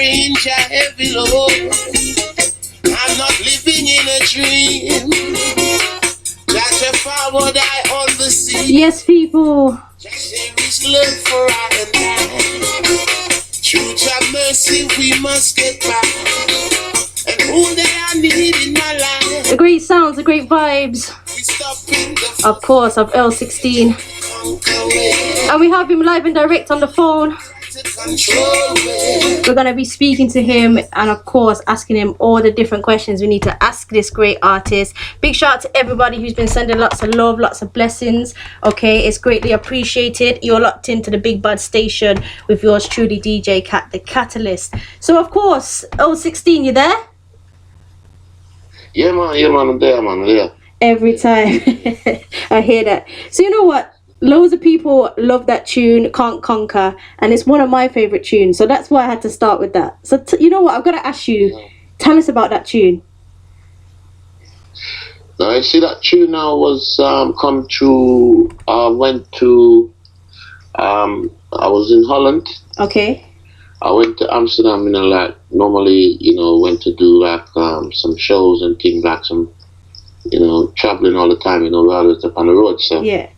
change a heavy load. I'm not living in a dream. Just a forward eye on the sea. Yes, people. Just there is love for I and I. Truth and mercy, we must get back. And who they are need in my life. The great sounds, the great vibes. Of course, of Earl 16. And we have him live and direct on the phone. We're going to be speaking to him and of course asking him all the different questions we need to ask this great artist. Big shout out to everybody who's been sending lots of love, lots of blessings. Okay, it's greatly appreciated. You're locked into the Big Bud station with yours truly, DJ Kat the Kat-a-lyst. So of course, Earl 16, you there? Yeah man, I'm there, man. Every time. I hear that. So you know what? Loads of people love that tune, Can't Conquer, and it's one of my favourite tunes. So that's why I had to start with that. So you know what? I've got to ask you, tell us about that tune. Now, I see that tune now was come to, I was in Holland. Okay. I went to Amsterdam, you know, like normally, you know, went to do like some shows and things like some, you know, traveling all the time, you know, while I was up on the road. So yeah.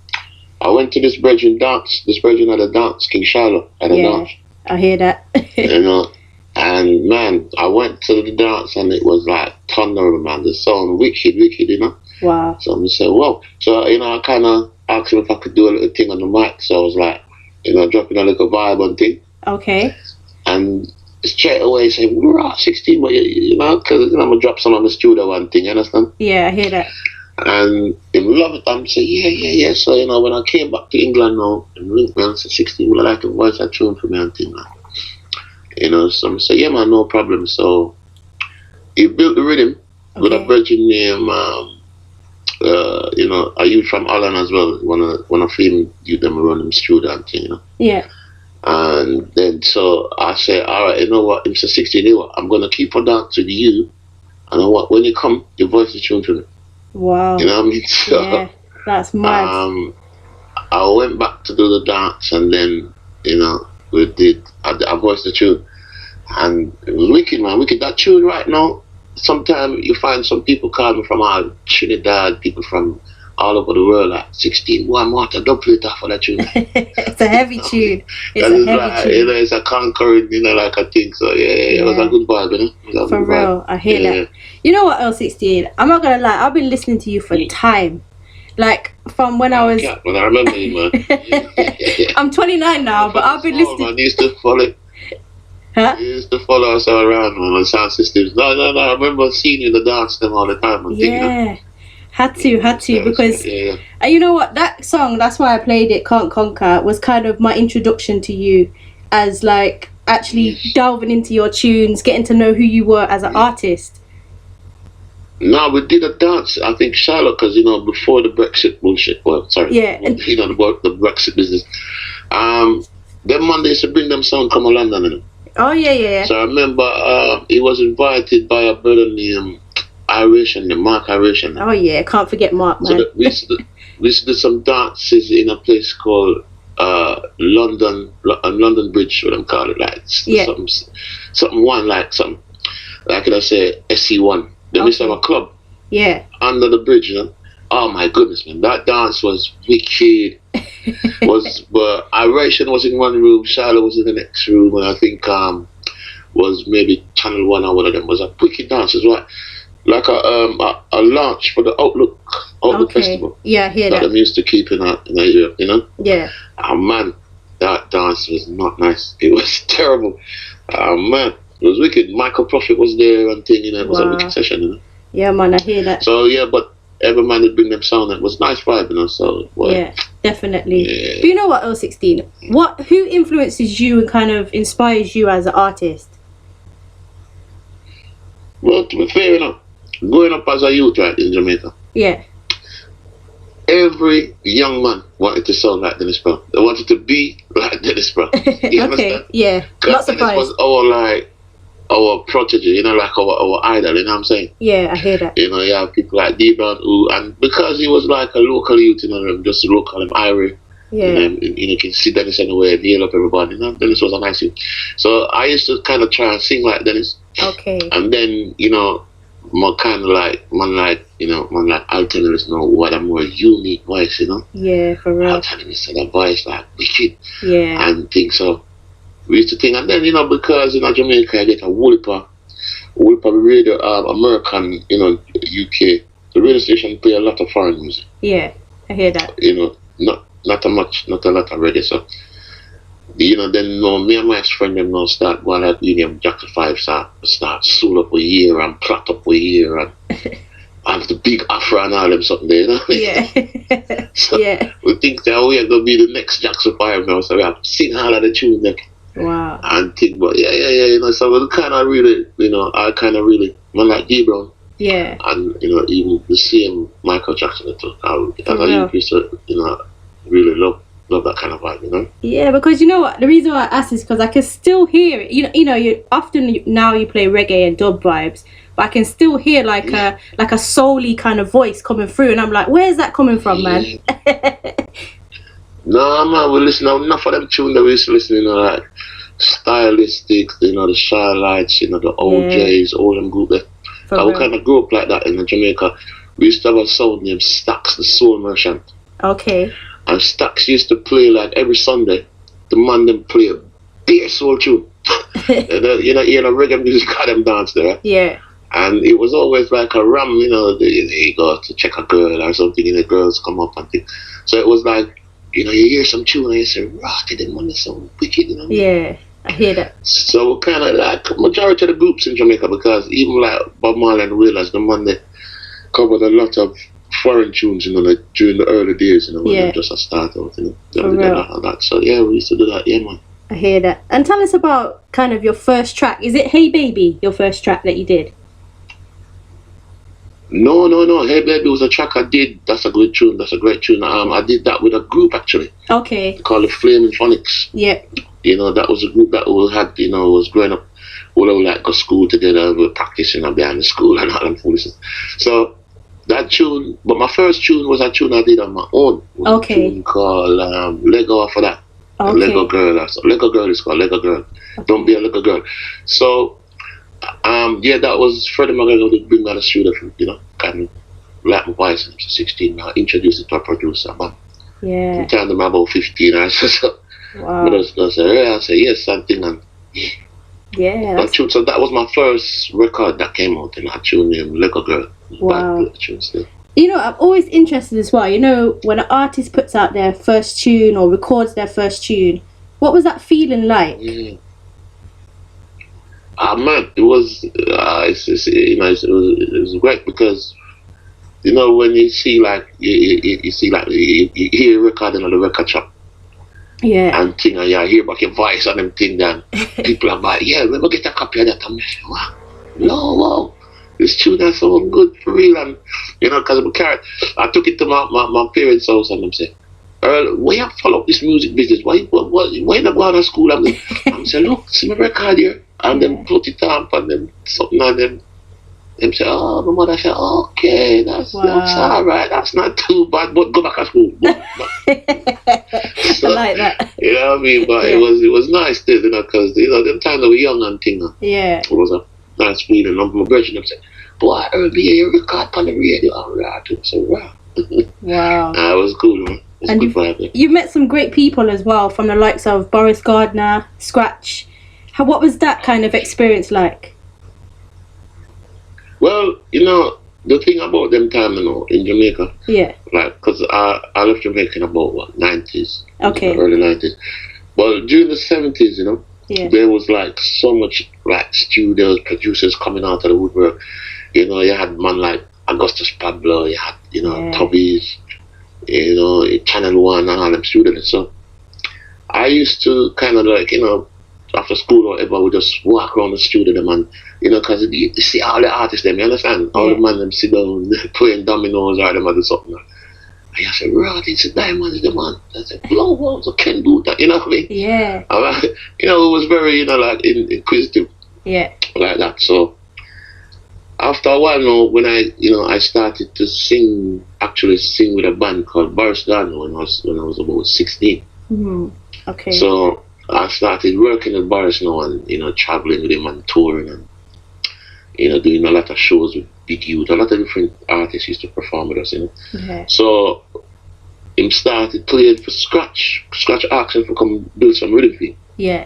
I went to this Belgian dance. This Belgian had a dance, King Charlotte had a dance. I hear that. You know, and man, I went to the dance and it was like thunder, man. The sound wicked, you know. Wow. So I said, whoa. So, you know, I kind of asked him if I could do a little thing on the mic. So I was like, you know, dropping a little vibe on thing. Okay. And straight away say, we're at 16, but you know, because, you know, I'm going to drop some on the studio one thing, you understand? Yeah, I hear that. And he loved it. I'm saying, yeah. So, you know, when I came back to England now, and linked me and said, 16, will I like to voice that tune for me and thing, man. You know, so I said, yeah, man, no problem. So he built the rhythm with a virgin name, you know, a youth from Holland as well. One of him, you them around him studio and thing, you know. Yeah. And then so I said, all right, you know what, Mr. 16, you know what, I'm going to keep on dancing with you. And then what, when you come, you voice the tune for me. Wow. You know what I mean? So, yeah, that's mad. I went back to do the dance and then, you know, I voiced the tune. And it was wicked, man, wicked. That tune right now, sometimes you find some people coming from Trinidad, people from all over the world, like 16, one more to double it for that tune. It's a heavy tune. It's a heavy tune. You know, it's a conquering, you know, like I think so. Yeah. It was a good vibe, you know. For real, I hear that. You know what, L16? I'm not gonna lie, I've been listening to you for time. Like from when I was. Yeah, well, I remember you, man. I'm 29 now, but I've been listening. Man, you used to follow. Huh? You used to follow us all around, man, on sound systems. No. I remember seeing you in the dance them all the time. Yeah. You know? Had to because and you know what, that song, that's why I played it, Can't Conquer, was kind of my introduction to you as like actually delving into your tunes, getting to know who you were as an artist. No, we did a dance, I think Charlotte, because you know, before the Brexit bullshit, you know, the Brexit business, them Mondays to bring them sound come to London, you know? Oh yeah. So I remember he was invited by a brother named Mark Iration. Oh yeah, can't forget Mark, man. So we used to do some dances in a place called London Bridge, what I'm calling it, like something one, like something, like I say SC1. Then we used to have a club. Yeah. Under the bridge, you know. Oh my goodness, man, that dance was wicked. But Iration was in one room, Charlotte was in the next room, and I think was maybe Channel 1 or one of them. Was a wicked dance as well. Like a launch for the Outlook Festival. Yeah, I hear that. That they used to keep in Nigeria, you know? Yeah. Oh man, that dance was not nice. It was terrible. Oh man, it was wicked. Michael Prophet was there and thing, you know, it was a wicked session, you know? Yeah, man, I hear that. So yeah, but every man would bring them sound, it was nice vibe, you know, so. Well, yeah, definitely. Yeah. But you know what, L16, who influences you and kind of inspires you as an artist? Well, to be fair, you know, growing up as a youth, right, in Jamaica. Yeah. Every young man wanted to sound like Dennis Brown. They wanted to be like Dennis Brown. You understand? Yeah. Not surprised. Dennis was our protege, you know, like our idol, you know what I'm saying? Yeah, I hear that. You know, you have people like D Brown, and because he was like a local youth, you know, just local him Irie, Yeah. You can see Dennis anywhere and yell up everybody. Dennis was a nice thing. So I used to kind of try and sing like Dennis. Okay. And then, more kind of like, I'll tell you, what a more unique voice, Yeah, for real. I'll tell you, that voice like wicked. Yeah. And things so. We used to think, and then, because, Jamaica, I get a whole heap of radio, American, UK, the radio station play a lot of foreign music. Yeah, I hear that. Not a lot of radio, so then me and my friend them now start going like Jack the 5 start soul up a year and plot up a year and have the big afro and all them something there, Yeah. So yeah. we think that we are gonna be the next Jack the 5 now, so we have to sing all of the tunes them. Wow. And think about so we kind of really, I kind of really like D Brown. Yeah. And even the same Michael Jackson I used to really love that kind of vibe, Yeah, because you know what, the reason why I asked is because I can still hear it. You often now you play reggae and dub vibes, but I can still hear like a soul-y kind of voice coming through, and I'm like, where's that coming from, man? No, man, we listen to enough of them tunes that we used to listen to, like Stylistic, the Shy Lights, the OJs, all them group there. We kind of grew up like that in Jamaica. We used to have a sound named Stax, the Soul Merchant. Okay. And Stax used to play like every Sunday. The man them play a big soul tune. Reggae music got them dance there. Yeah. And it was always like a ram, you go to check a girl or something, and the girls come up and things. So it was like, you hear some tune and you say, "Rocky, them man is so wicked," Yeah, I hear that. So kind of like majority of the groups in Jamaica, because even like Bob Marley and Wailers, the man they covered a lot of foreign tunes, like during the early days, when they just start out, They did a lot of that. So yeah, we used to do that, yeah, man. I hear that. And tell us about kind of your first track. Is it Hey Baby, your first track that you did? No. Hey Baby was a track I did. That's a good tune. That's a great tune. I did that with a group actually. Okay. Called the Flaming Phonics. Yeah. That was a group that we had. Was growing up. All of like go school together. We were practicing behind the school and all that foolishness. So that tune, but my first tune was a tune I did on my own. It was a tune called Lego for that. Okay. Lego Girl. So Lego Girl is called Lego Girl. Okay. Don't be a Lego Girl. So. That was Freddie McGregor to bring me on the studio, kind of like my voice when I was 16. I introduced it to a producer, man. Yeah. From time I'm about 15, I said, wow. I say yes, something, and yeah. So that was my first record that came out, and I tuned named Lego Girl. Wow. I'm always interested as well. When an artist puts out their first tune or records their first tune, what was that feeling like? Yeah. Man, it was it was great because when you see like you see like you hear recording on the record shop, yeah, and thing, and you hear back your voice and them thing, then people are like, yeah, let me get a copy of that. I'm like, wow, this tune that's so good for real, and because I took it to my parents' house and them say, Earl, why you follow up this music business? Why you not go to school? I'm saying, look, see my record here. And then put it up and then something, and them say, oh, my mother said, okay, that's all right, that's not too bad, but go back to school. So, I like that. You know what I mean? But it was nice, because them time that we young and thing. Yeah. It was a nice feeling. My virgin them said, boy, Earl, you record on the radio. All right. So wow. Wow. It was cool, man. And you've met some great people as well, from the likes of Boris Gardner, Scratch. What was that kind of experience like? Well, the thing about them time, in Jamaica. Yeah. Like, because I left Jamaica in about, 90s. Okay. Early 90s. Well, during the 70s, there was, like, so much, like, studios, producers coming out of the woodwork. You had man like Augustus Pablo, you had, Tubbies, Channel 1 and all them studios. So, I used to kind of like, after school or whatever, we just walk around the studio them and, because you see all the artists them, you understand? All the man them sit down playing dominoes or them or do something. And I said, right, it's a diamond is the man. I said, blow, so can do that, you know what I mean? Yeah. It was very, like inquisitive. Yeah. Like that. So after a while now, when I started to actually sing with a band called Boris Gardner when I was about 16. Okay. So I started working with Boris now and, traveling with him and touring and, doing a lot of shows with big youth. A lot of different artists used to perform with us, Okay. So him started playing for Scratch. Scratch asked him to come do some rhythm for him. Yeah.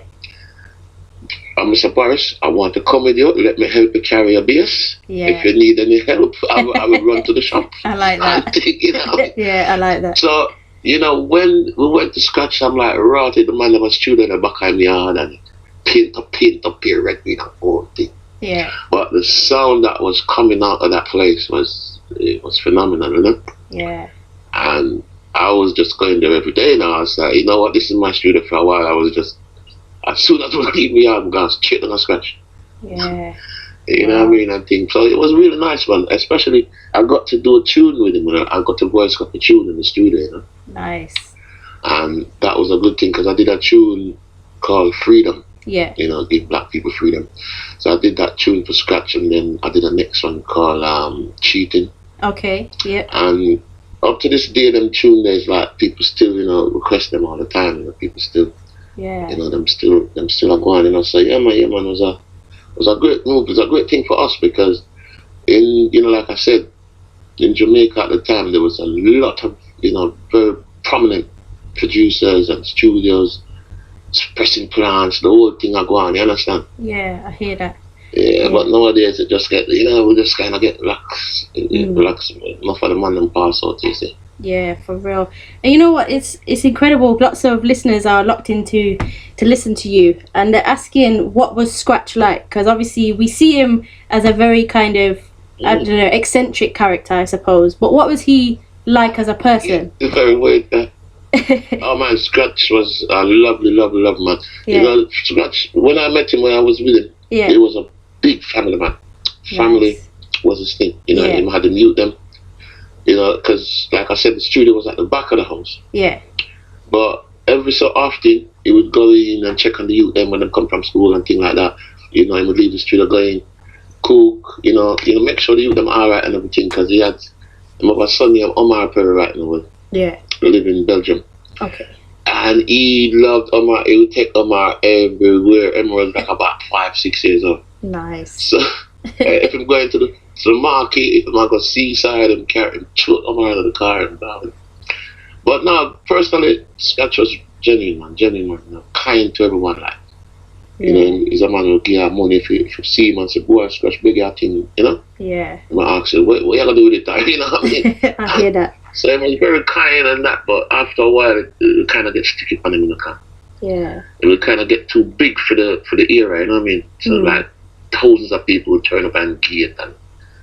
Mr. Boris, I want to come with you. Let me help you carry a bass. Yeah. If you need any help, I will run to the shop. I like that. Yeah, I like that. So, when we went to Scratch, I'm like, routed the man of a student in the back of my yard and paint up here, red bean and whole thing. Yeah. But the sound that was coming out of that place was phenomenal, Yeah. And I was just going there every day now. I was like, you know what, this is my studio for a while. I was just, as soon as we leave me out, I'm going straight on a Scratch. Yeah. You know what I mean? I think so. It was a really nice one, especially I got to do a tune with him. I got to voice cut the tune in the studio, Nice. And that was a good thing because I did a tune called Freedom. Yeah. Give black people freedom. So I did that tune for Scratch, and then I did a next one called Cheating. Okay. Yeah. And up to this day, them tune there's like people still, request them all the time. People still, them still are going. So yeah, man, it was a great move. It was a great thing for us because like I said, in Jamaica at the time there was a lot of very prominent producers and studios, pressing plants, the whole thing are going. You understand? Yeah, I hear that. Yeah, but nowadays it just get we just kind of get relaxed. Enough of the man and pass out, you see. Yeah, for real. And you know what? It's incredible. Lots of listeners are locked into to listen to you, and they're asking what was Scratch like, because obviously we see him as a very kind of I don't know, eccentric character, I suppose. But what was he like as a person? Yeah, very weird. Oh man, Scratch was a lovely man. Yeah. Scratch, when I met him, when I was with him, he was a big family man. Family was his thing. He had to mute them. Because like I said, the studio was at the back of the house. Yeah. But every so often, he would go in and check on the youth them when they come from school and things like that. He would leave the studio, go in, cook, make sure the youth them are alright and everything, because he had my son named Omar Perry right now. Yeah. Live in Belgium. Okay. And he loved Omar. He would take Omar everywhere. Omar was like about 5-6 years old. Nice. So if I'm going to the market, if I'm going to seaside and carry him, shoot Omar out of the car and down. But now, personally, Scratch was genuine man. Kind to everyone, like. He's a man who give you money if you see him and say, boy, Scratch, big your thing, Yeah. I'm going to ask you, what you going to do with it? You know what I mean? I hear that. So he was very kind and that, but after a while, it kind of get sticky on him in the car. Yeah. It would kind of get too big for the era, you know what I mean? So like thousands of people would turn up and gate and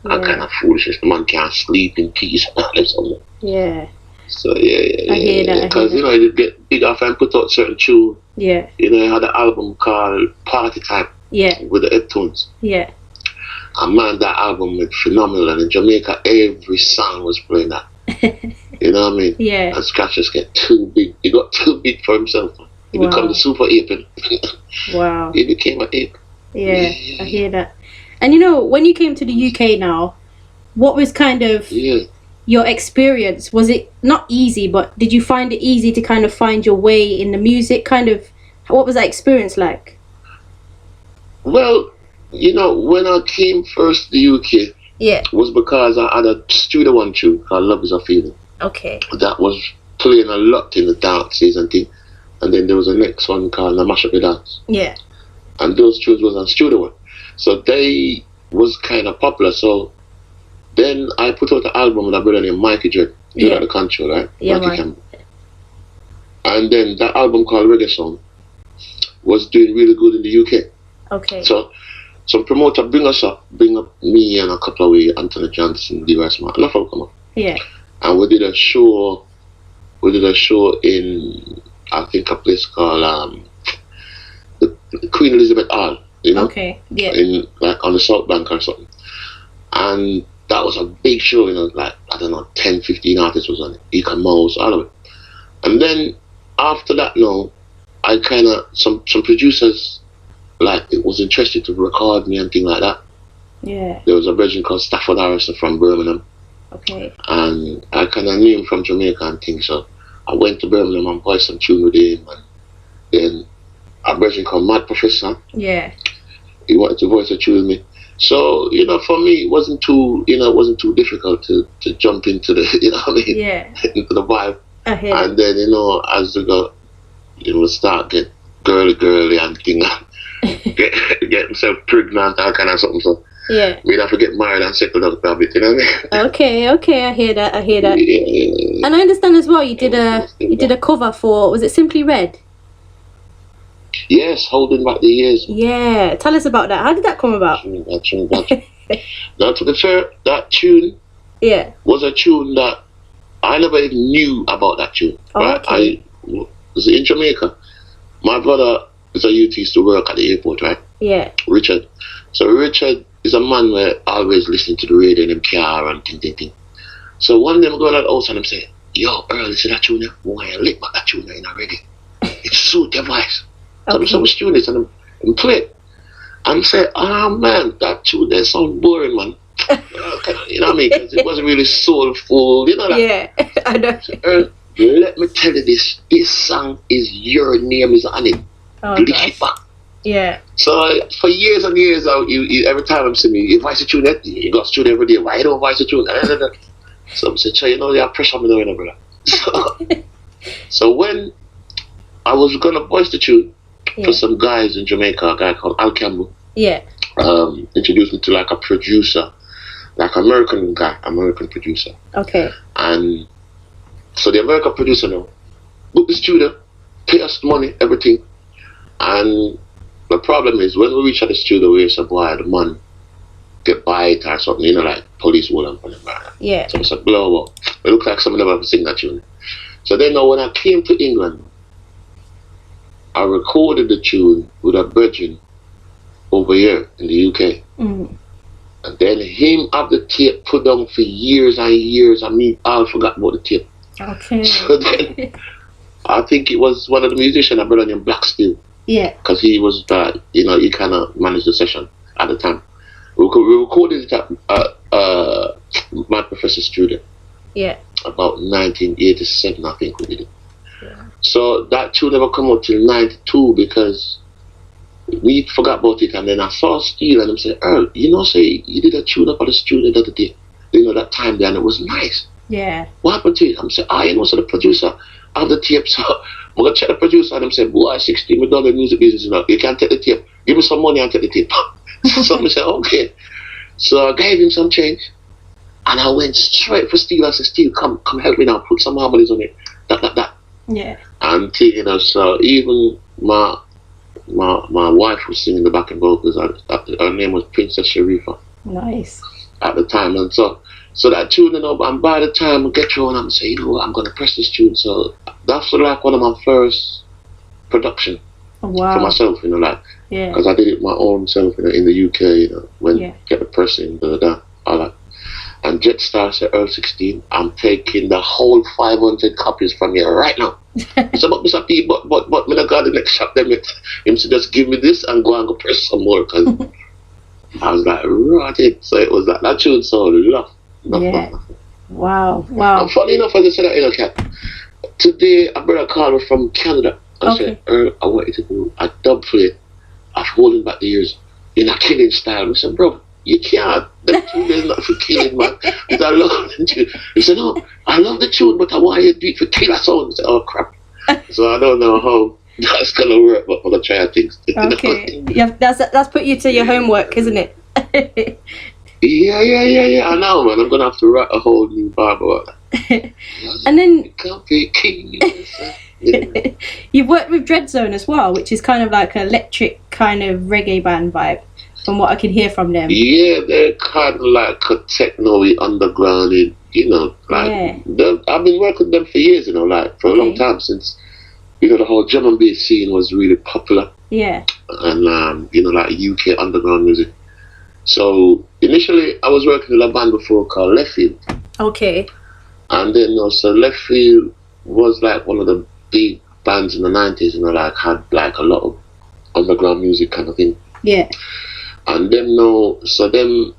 all kind of foolishness. The man can't sleep in peace and something. Yeah. So yeah. I hear that. Because he would get big off and put out certain tune. Yeah. He had an album called Party Time. Yeah. With the headtones. Yeah. And man, that album was phenomenal. And in Jamaica, every song was playing that. You know what I mean? Yeah. And Scratch just get too big. He got too big for himself. He became the super ape. Wow. He became an ape. Yeah, I hear that. And when you came to the UK now, what was kind of your experience? Was it not easy, but did you find it easy to kind of find your way in the music? Kind of, what was that experience like? Well, when I came first to the UK, was because I had a studio one tune called Love Is a Feeling. Okay. That was playing a lot in the dances and things. And then there was a next one called The Mash Up the Dance. Yeah. And those tunes was on studio one. So they was kind of popular. So then I put out an album with a brother named Mikey Dread. You know the country, right? Yeah, Mikey. And then that album called Reggae Song was doing really good in the UK. Okay. So some promoter bring up me and a couple of we, Anthony Johnson, Leroy Smart, enough of them come up. Yeah. And we did a show in, I think, a place called the Queen Elizabeth Hall, Okay, yeah. In like on the South Bank or something. And that was a big show, like, I don't know, 10, 15 artists was on it. Eka Mouse, all of it. And then after that I kinda some producers like it was interested to record me and things like that. Yeah. There was a virgin called Stafford Harrison from Birmingham. Okay. And I kind of knew him from Jamaica and things, so I went to Birmingham and voiced some tune with him. And then a virgin called Mad Professor. Yeah. He wanted to voice a tune with me. So, you know, for me, it wasn't too difficult to jump into the, you know what I mean? Yeah. into the vibe. And then, you know, as we go, you know, start get girly and thing, get himself pregnant and kind of something. So, yeah. we'd have to get married and settle down a bit, you know what I mean? Okay, I hear that. Yeah. And I understand as well, you did a cover for, was it Simply Red? Yes, Holding Back the Years. Yeah, tell us about that. How did that come about? That tune. Now, to be fair, that tune was a tune that I never even knew about that tune. Oh, right? okay. I was in Jamaica. My brother is a youth, used to work at the airport, right? Yeah. Richard. So Richard is a man where always listening to the radio in him car and thing. So one day I'm going out the house and I'm saying, yo, Earl, you see that tune there? Why you lick back that tune there in a reggae? It suit your voice. Okay. So I'm doing this and I'm play it. And say, man, that tune there sound boring, man. You know what I mean? 'Cause it wasn't really soulful, you know that? Yeah, I know. So, Earl, let me tell you this. This song is Your Name Is On It. Oh, Lick gosh. it back. Yeah. So for years and years, you every time I'm seeing me, you voice a tune, you got a tune every day. Why you don't voice a tune? So I'm saying, you know, you have pressure on me now, you know, brother. So when I was gonna voice the tune for some guys in Jamaica, a guy called Al Campbell, introduced me to like a producer, like American producer. Okay. And so the American producer now book the studio, pay us money, everything, and the problem is when we reach at the studio, we say, boy, the man get bite or something, you know, like police will on him. Yeah. So it's a blow up. It looks like someone never sing that tune. So then now when I came to England, I recorded the tune with a virgin over here in the UK. Mm. And then him have the tape put down for years and years, and me all forgot about the tape. Okay. So then I think it was one of the musicians I brought on in Black Steel. Yeah. Because he was, you know, he kind of managed the session at the time. We recorded it at my professor's studio. Yeah. About 1987, I think we did it. Yeah. So that tune never come out till 92 because we forgot about it. And then I saw Steel and I'm saying, Earl, you know, say you did a tune up at the studio the other day. You know, that time there, and it was nice. Yeah. What happened to it? I'm saying, you know, so the producer of the tape. So I'm going to check the producer and I'm saying, boy, 16, we done the music business, you know. You can't take the tape. Give me some money and take the tape. So I said, okay. So I gave him some change. And I went straight for Steel. I said, Steel, come help me now. Put some harmonies on it. That. Yeah. And you know, so even my wife was singing the backing vocals. Her name was Princess Sharifa. Nice. At the time, and so that tune, you know, and by the time I get through and I'm saying, you know what, I'm gonna press this tune. So that's like one of my first production for myself, you know, like, because I did it my own self, you know, in the UK, you know, when get the pressing, all that. And Jetstar said, Earl 16, I'm taking the whole 500 copies from you right now. So, but Mr. P, but when I got the next shop, then him said, just give me this and go and go press some more. Because I was like, right. So it was like, that tune sound love. Wow. And funny enough, as I said that, you know, Kat, today a brother called me from Canada and said, Earl, I want you to do a dub play of Holding Back the Years in a killing style. I said, bro, you can't. The tune is not for killing, man. Because I love the tune. He said, no, I love the tune, but I want you to do it for killer sound. I said, oh, crap. So I don't know how that's going to work, but I'm going to try things. Okay. That's put you to your homework, isn't it? Yeah. I know, man. I'm going to have to write a whole new Bible about that. And then you can't be king. You've worked with Dreadzone as well, which is kind of like an electric kind of reggae band vibe, from what I can hear from them. Yeah, they're kind of like a techno-y underground, you know, like, I've been working with them for years, you know, like, for a long time, since, you know, the whole drum and bass scene was really popular. Yeah. And, you know, like UK underground music. So, initially, I was working with a band before called Left Field. Okay. And then, also, Left Field was like one of the big bands in the 90s, you know, like, had like a lot of underground music kind of thing. Yeah. And them know, so them,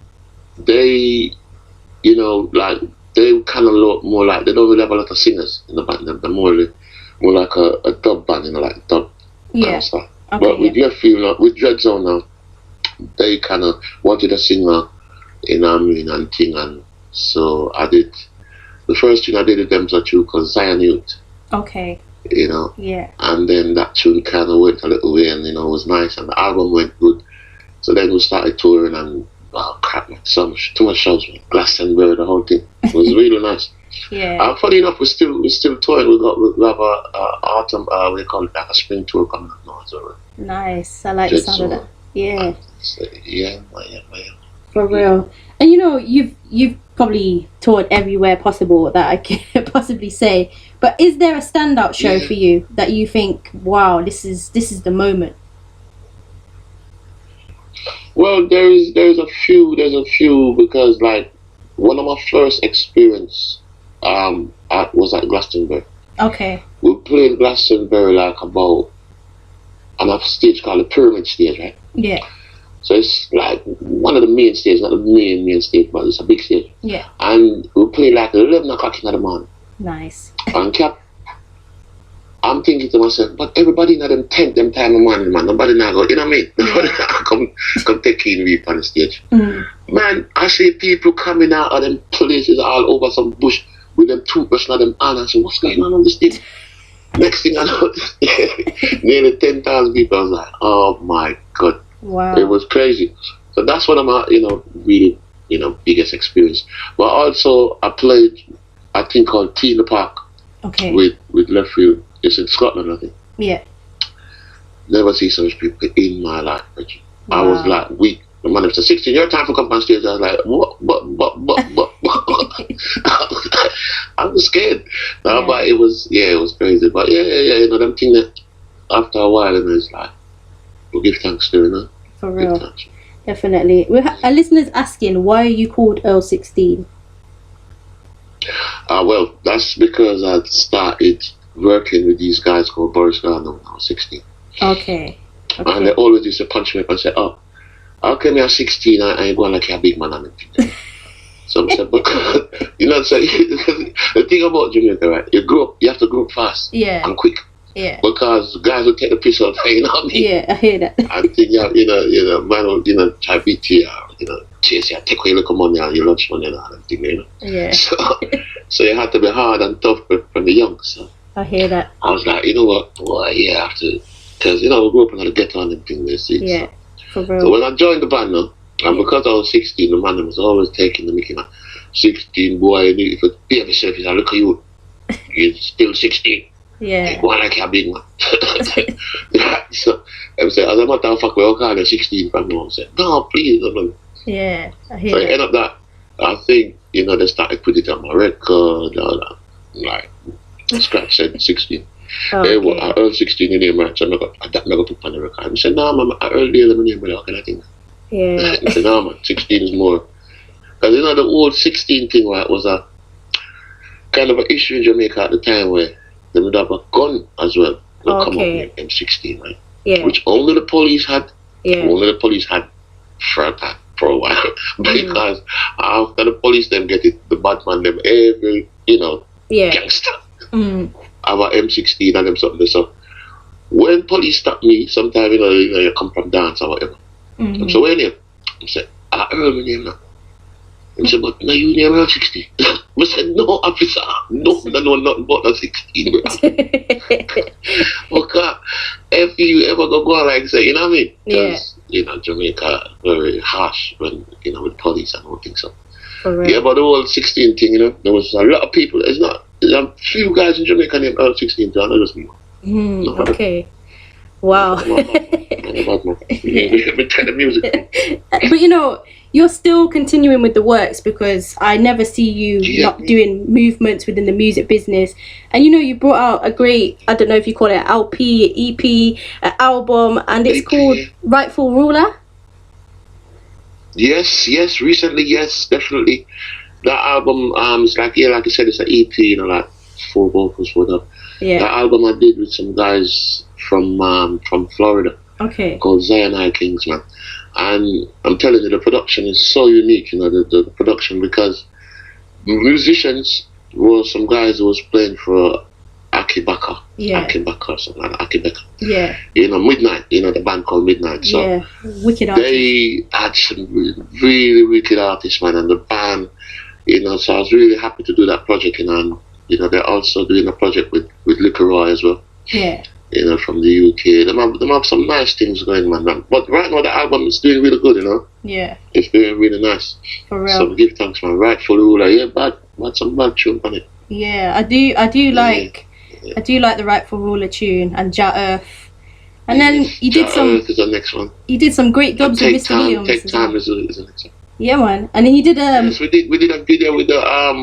they, you know, like, they kind of look more like, they don't really have a lot of singers in the band. They're more like a dub band, you know, like dub kind of stuff. Okay, but with Left Field, with Dread Zone now, they kind of wanted a singer, you know what I mean, and thing. And so I did, the first tune I did with them was a tune called Zion Youth. Okay. You know? Yeah. And then that tune kind of went a little way, and, you know, it was nice, and the album went good. So then we started touring, and oh crap, man, too much shows, man. Glastonbury, the whole thing. It was really nice. Yeah. Funny enough, we're still touring. We have a autumn, we call it like a spring tour coming up now. So nice. I like the sound of that. Yeah. So, yeah. For real. And you know, you've probably toured everywhere possible that I can possibly say. But is there a standout show for you that you think, wow, this is the moment? Well, there's a few because, like, one of my first experience was at Glastonbury. Okay. We played Glastonbury like about on a stage called the Pyramid Stage, right? Yeah. So it's like one of the main stages, not the main stage, but it's a big stage. Yeah. And we played like 11 o'clock in the morning. Nice. And I'm thinking to myself, but everybody in them tent, them time of morning, man. Nobody now go, you know what I mean? Nobody come take in me on the stage. Man, I see people coming out of them places all over some bush with them toothbrush and them hand. I said, what's going on this stage? Next thing I know, nearly 10,000 people. I was like, oh my God. Wow. It was crazy. So that's one of my, you know, really, you know, biggest experience. But also, I played, I think, called Tea in the Park. Okay. With Left Field. It's in Scotland, I think. Yeah. Never see so much people in my life. Wow. I was like weak. The man was 16. Your time for come on stage. I was like, what? I was scared. No, but it was crazy. But yeah. You know, them thing that after a while, and it's like, we'll give thanks to, you know. For real. Definitely. Our listeners asking, why are you called Earl 16? Well, that's because I started working with these guys called Boris Gardner when I was 16. Okay. And they always used to punch me up and say, oh, how come you're 16 and you're going like you're a big man? So I said, because, you know, so the thing about Jamaica, right, you have to grow up fast and quick. Yeah. Because guys will take the piss out, you know what I mean? Yeah, I hear that. And think, you know, man will, you know, try to beat you, you know, chase you, take away your little money and your lunch money and all that thing, you know? Yeah. So you had to be hard and tough from the young, so. I hear that. I was like, you know what? Well, yeah, I have to, because, you know, we grew up in the ghetto and everything, you see. Yeah, for real. So when I joined the band now, and because I was 16, the man was always taking the mickey, man. 16, boy, if you behave yourself, he's like, look at you. You're still 16. Yeah. Like, why like you're a big man? So, I was like, as a matter of fact, we're calling 16 from now. I said, no, please. Yeah, I hear so that. I end up that, I think, you know, they started putting it on my record, all that. Like, scratch said 16. Okay. I earned 16 in the match. I'm not going to put on the record. I said, no, man, I earned the 11 but how can I think? Yeah. I said, no, man, 16 is more. Because, you know, the old 16 thing, right, was a kind of an issue in Jamaica at the time where they would have a gun as well. They'll come up with M16, right? Yeah. Which only the police had. Yeah. Only the police had for a while. Because after the police them get it, the Batman them every, you know, gangster. Have a M16 and them something. So when police stop me, sometimes, you know, you come from dance or whatever. So where name? I said, I heard my name now. He said, but now you name around 16. I said, no, officer, no, nothing but the 16, bro. Okay, if you ever go like say, you know what I mean? Because, you know, Jamaica very harsh when, you know, with police and all things so. Yeah, but the whole 16 thing, you know, there was a lot of people. There's a few guys in Jamaica named Earl 16, so I know just me. Okay. Wow. But you know, you're still continuing with the works because I never see you not doing movements within the music business. And you know, you brought out a great, I don't know if you call it an LP, EP, an album, and it's called Rightful Ruler. Yes, recently, yes, definitely. That album, it's like I said, it's an EP, you know, like 4 vocals for that. Yeah. That album I did with some guys from Florida. Okay. Called Zion Kings, man. And I'm telling you, the production is so unique, you know, the production, because musicians were some guys who was playing for Akibaka. Yeah. Akibaka or something like that. Akibaka. Yeah. You know, Midnight, you know, the band called Midnight. So yeah, wicked artist. they had some really wicked artists, man, and the band, you know, so I was really happy to do that project, you know, and, you know, they're also doing a project with Liquoroy as well. Yeah. You know, from the UK. They have some nice things going, man. But right now the album is doing really good, you know. Yeah. It's doing really nice. For real. So give thanks, man. Rightful ruler, yeah, but some bad tune on it. Yeah, I do like the Rightful Ruler tune and Ja Earth. And then you did Earth is the next one. You did some great dubs with Mr. Williams. Take Time is the next one. Yeah, man. And then you did yes, we did a video with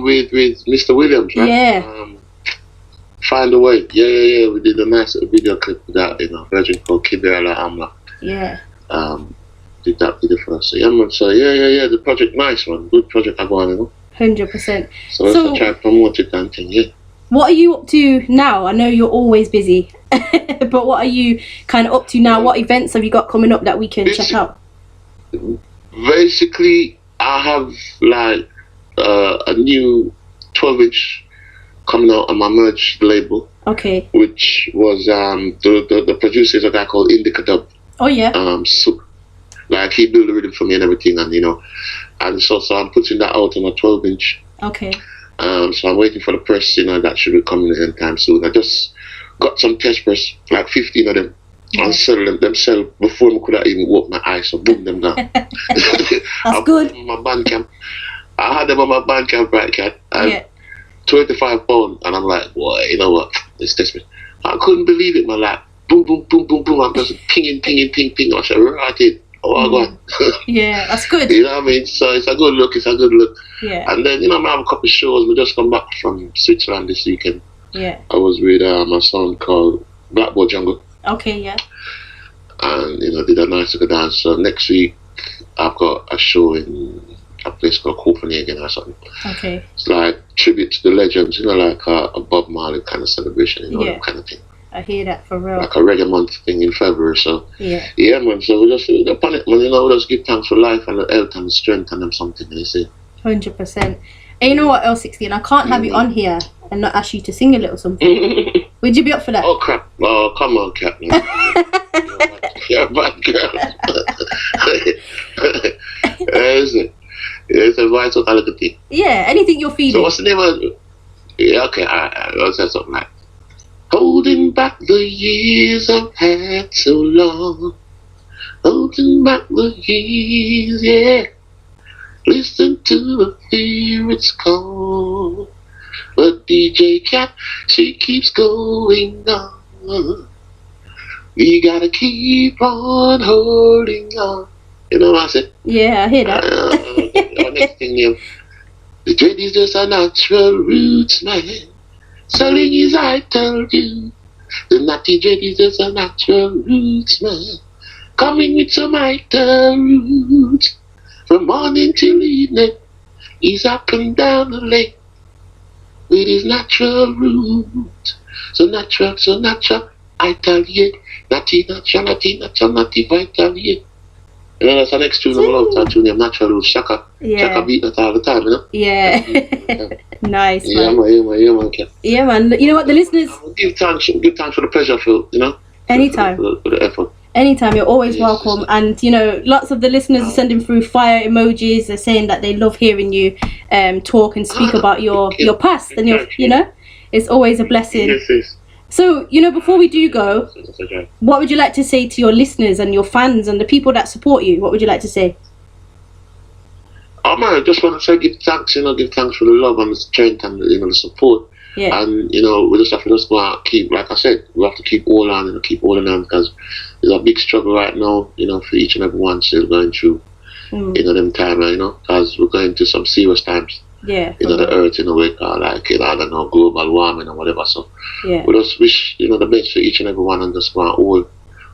with Mr. Williams, right? Yeah. Find a Way. Yeah. We did a nice video clip with that, you know, Virgin called Kibera Amla. Yeah. Did that video for us. So yeah, man. So yeah. The project nice, man. Good project I go on, you know. 100%. So let's try to promote it and thing, yeah. What are you up to now? I know you're always busy, but what are you kind of up to now? What events have you got coming up that we can check out? Basically, I have like a new 12-inch coming out on my merch label. Okay. Which was the producer is a guy called Indica Dub. Oh yeah. So, like he built the rhythm for me and everything, and you know, and so I'm putting that out on a 12-inch. Okay. So I'm waiting for the press, you know, that should be coming anytime soon. I just got some test press, like 15 of them, and sell them sell before I could have even walked my eyes, so boom them down. That's good. My Bandcamp. I had them on my Bandcamp, right, Kat? Yeah. £25, and I'm like, boy, you know what? It's test press. I couldn't believe it, man. Like, boom, boom, boom, boom, boom. I'm just pinging. I said, right in. Oh, I got. Yeah, that's good. You know what I mean? So it's a good look. Yeah. And then, you know, I have a couple of shows. We just come back from Switzerland this weekend. Yeah. I was with my son called Blackboard Jungle. Okay, yeah. And, you know, did a nice little dance. So next week, I've got a show in a place called Copenhagen or something. Okay. It's like tribute to the legends, you know, like a Bob Marley kind of celebration, you know, that kind of thing. I hear that for real. Like a reggae month thing in February, so yeah, man. So we just upon it, man. You know, we just give thanks for life and the health and the strength and them something. You see. 100%. And you know what, Earl16? I can't have you on here and not ask you to sing a little something. Would you be up for that? Oh crap! Oh come on, Kat. You're a bad girl. It's a vital quality. Yeah. Anything you're feeling. So what's the name of? Yeah. Okay. I'll say something like. Holding back the years I've had so long. Holding back the years, yeah. Listen to the fear it's called. But DJkat, she keeps going on. We gotta keep on holding on. You know what I said? Yeah, I hear that. Next thing, the dread is just a natural roots, man. Selling is I told you. The natty dread is just a natural roots, man. Coming with some ital roots. From morning till evening, he's up and down the lane. With his natural roots. So natural, I tell you. Natty vital, yeah. You know, that's the next tune I'm allowed to tune them natural roots. Shaka. Yeah. Shaka beat that all the time, you know? Yeah. Nice, man. Yeah, man. Yeah, man. You know what, the listeners... Give thanks for the pleasure, Phil, you know? Anytime. For the effort. Anytime, you're always welcome. And, you know, lots of the listeners are sending through fire emojis. They're saying that they love hearing you talk and speak about your past. And, you know, it's always a blessing. Yes. So, you know, before we do go, what would you like to say to your listeners and your fans and the people that support you? What would you like to say? Oh man, I just want to say give thanks for the love and the strength and the support. Yeah. And we just have to just go out, keep, like I said, we have to keep all on because there's a big struggle right now, for each and every one still going through, them time, because we're going through some serious times. Yeah. The earth, we call I don't know, global warming or whatever. So we just wish, the best for each and every one and just go on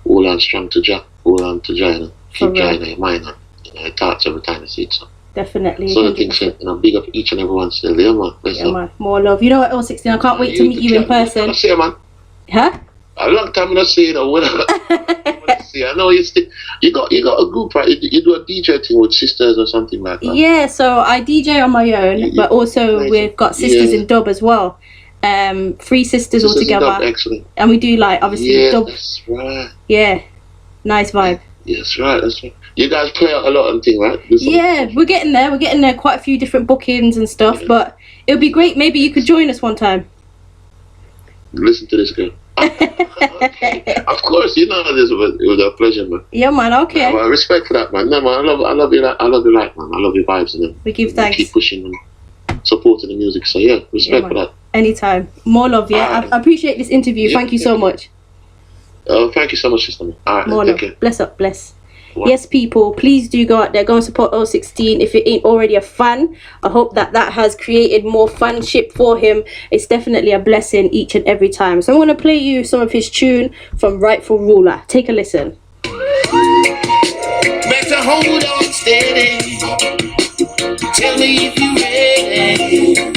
all on strong to Jah, keep Jah in your mind and your thoughts every time you see it. So. Definitely. So I think big up each and every one still. Yeah, man. Man. More love. You know what, Earl16, I can't wait to meet you in person. I say, man. Huh? A long time I don't see you, See, I know you got a group, right? You do a DJ thing with sisters or something like that. Yeah, so I DJ on my own, but also amazing. we've got sisters in dub as well. 3 sisters all together. Dub, excellent. And we do like obviously dub. That's right. Yeah, nice vibe. Yes, right. That's right. You guys play out a lot and thing, right? Yeah, we're getting there. We're getting there. Quite a few different bookings and stuff, but it would be great. Maybe you could join us one time. Listen to this girl. Okay. Of course, you know this was a pleasure, man. Yeah, man. Okay. Yeah, well, respect for that, man. No, man, I love you, man. I love your vibes and we give thanks. Keep pushing and supporting the music. So yeah, respect for that. Anytime. More love, yeah. I appreciate this interview. Thank you so much. Thank you so much, sister. All right, more love. Care. Bless up, bless. Wow. Yes, people, please do go out there, go and support 016. If you ain't already a fan, I hope that has created more fanship for him. It's definitely a blessing each and every time. So I'm going to play you some of his tune from Rightful Ruler. Take a listen. Better hold on steady. Tell me if you're ready.